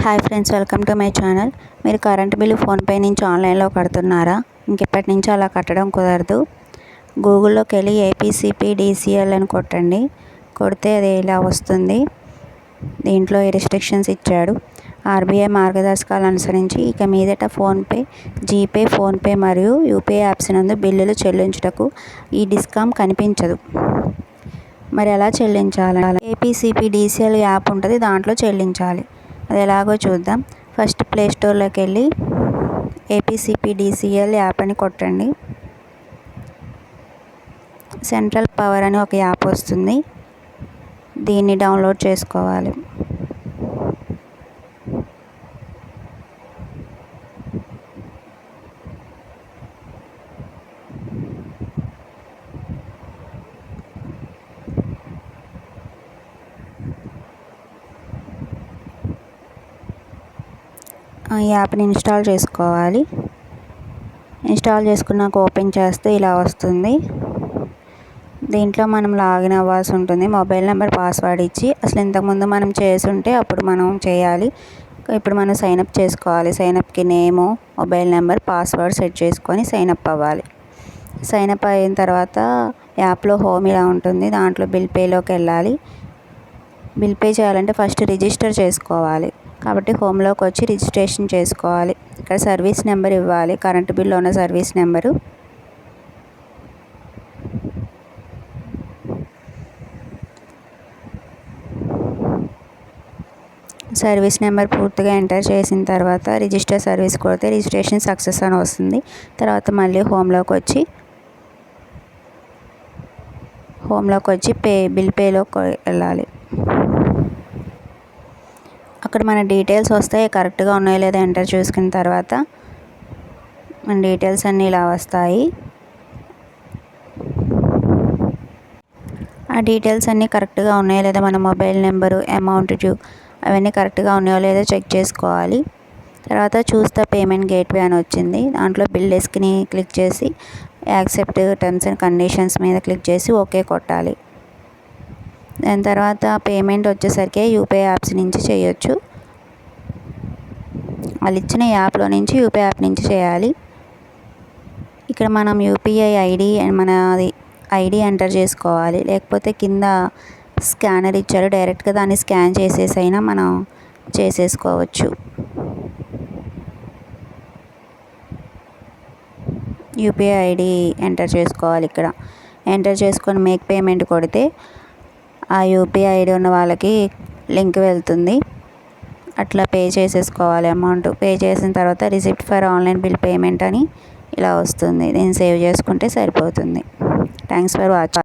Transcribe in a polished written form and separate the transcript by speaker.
Speaker 1: Hi friends, welcome to my channel. మీరు current bill PhonePe నుంచి ఆన్లైన్లో కడుతున్నారా? ఇంకెప్పటి నుంచి అలా కట్టడం కుదరదు. గూగుల్లోకి వెళ్ళి ఏపీసీపీడీసీఎల్ అని కొట్టండి. కొడితే అది ఇలా వస్తుంది. దీంట్లో ఈ రిస్ట్రిక్షన్స్ ఇచ్చాడు. ఆర్బీఐ మార్గదర్శకాలు అనుసరించి ఇక మీదట ఫోన్పే, జీపే, ఫోన్పే మరియు యూపీఐ యాప్స్ నందు బిల్లులు చెల్లించుటకు ఈ డిస్కౌంట్ కనిపించదు. మరి ఎలా చెల్లించాలి? ఏపీసీపీడీసీఎల్ యాప్ ఉంటుంది, దాంట్లో చెల్లించాలి. అది ఎలాగో చూద్దాం. ఫస్ట్ ప్లే స్టోర్లోకి వెళ్ళి ఏపీసీపీడీసీఎల్ యాప్ అని కొట్టండి. సెంట్రల్ పవర్ అని ఒక యాప్ వస్తుంది, దీన్ని డౌన్లోడ్ చేసుకోవాలి. ఈ యాప్ని ఇన్స్టాల్ చేసుకోవాలి. ఇన్స్టాల్ చేసుకున్నాక ఓపెన్ చేస్తే ఇలా వస్తుంది. దీంట్లో మనం లాగిన్ అవ్వాల్సి ఉంటుంది. మొబైల్ నెంబర్, పాస్వర్డ్ ఇచ్చి, అసలు ఇంతకుముందు మనం చేసుంటే అప్పుడు మనం చేయాలి. ఇప్పుడు మనం సైన్అప్ చేసుకోవాలి. సైన్అప్కి నేము, మొబైల్ నెంబర్, పాస్వర్డ్ సెట్ చేసుకొని సైన్అప్ అవ్వాలి. సైన్అప్ అయిన తర్వాత యాప్లో హోమ్ ఇలా ఉంటుంది, దాంట్లో బిల్ పేలోకి వెళ్ళాలి. బిల్ పే చేయాలంటే ఫస్ట్ రిజిస్టర్ చేసుకోవాలి. కాబట్టి హోమ్లోకి వచ్చి రిజిస్ట్రేషన్ చేసుకోవాలి. ఇక్కడ సర్వీస్ నెంబర్ ఇవ్వాలి, కరెంటు బిల్లో ఉన్న సర్వీస్ నెంబరు. సర్వీస్ నెంబర్ పూర్తిగా ఎంటర్ చేసిన తర్వాత రిజిస్టర్ సర్వీస్ కొడితే రిజిస్ట్రేషన్ సక్సెస్ అని వస్తుంది. తర్వాత మళ్ళీ హోమ్లోకి వచ్చి బిల్ పేలోకి వెళ్ళాలి. అక్కడ మన డీటెయిల్స్ వస్తాయి, కరెక్ట్గా ఉన్నాయో లేదో ఎంటర్ చూసుకున్న తర్వాత మన డీటెయిల్స్ అన్నీ ఇలా వస్తాయి. ఆ డీటెయిల్స్ అన్నీ కరెక్ట్గా ఉన్నాయో లేదో, మన మొబైల్ నెంబరు, అమౌంట్ డ్యూ అవన్నీ కరెక్ట్గా ఉన్నాయో లేదో చెక్ చేసుకోవాలి. తర్వాత చూస్ ద పేమెంట్ గేట్వే అని వచ్చింది, దాంట్లో బిల్ డెస్క్ని క్లిక్ చేసి యాక్సెప్ట్ టర్మ్స్ అండ్ కండిషన్స్ మీద క్లిక్ చేసి ఓకే కొట్టాలి. దాని తర్వాత పేమెంట్ వచ్చేసరికి యూపీఐ యాప్స్ నుంచి చేయొచ్చు. వాళ్ళు ఇచ్చిన యాప్లో నుంచి యూపీఐ యాప్ నుంచి చేయాలి. ఇక్కడ మనం UPI ID and ID enter చేసుకోవాలి. లేకపోతే కింద స్కానర్ ఇచ్చారు, డైరెక్ట్గా దాన్ని స్కాన్ చేసేసైనా మనం చేసేసుకోవచ్చు. యూపీఐ ఐడి ఎంటర్ చేసుకోవాలి. ఇక్కడ ఎంటర్ చేసుకొని మేక్ పేమెంట్ కొడితే ఆ యూపీఐ ఐడి ఉన్న వాళ్ళకి లింక్ వెళ్తుంది. అట్లా పే చేసేసుకోవాలి. అమౌంట్ పే చేసిన తర్వాత receipt for online bill payment అని ఇలా వస్తుంది. దీన్ని సేవ్ చేసుకుంటే సరిపోతుంది. Thanks for watching.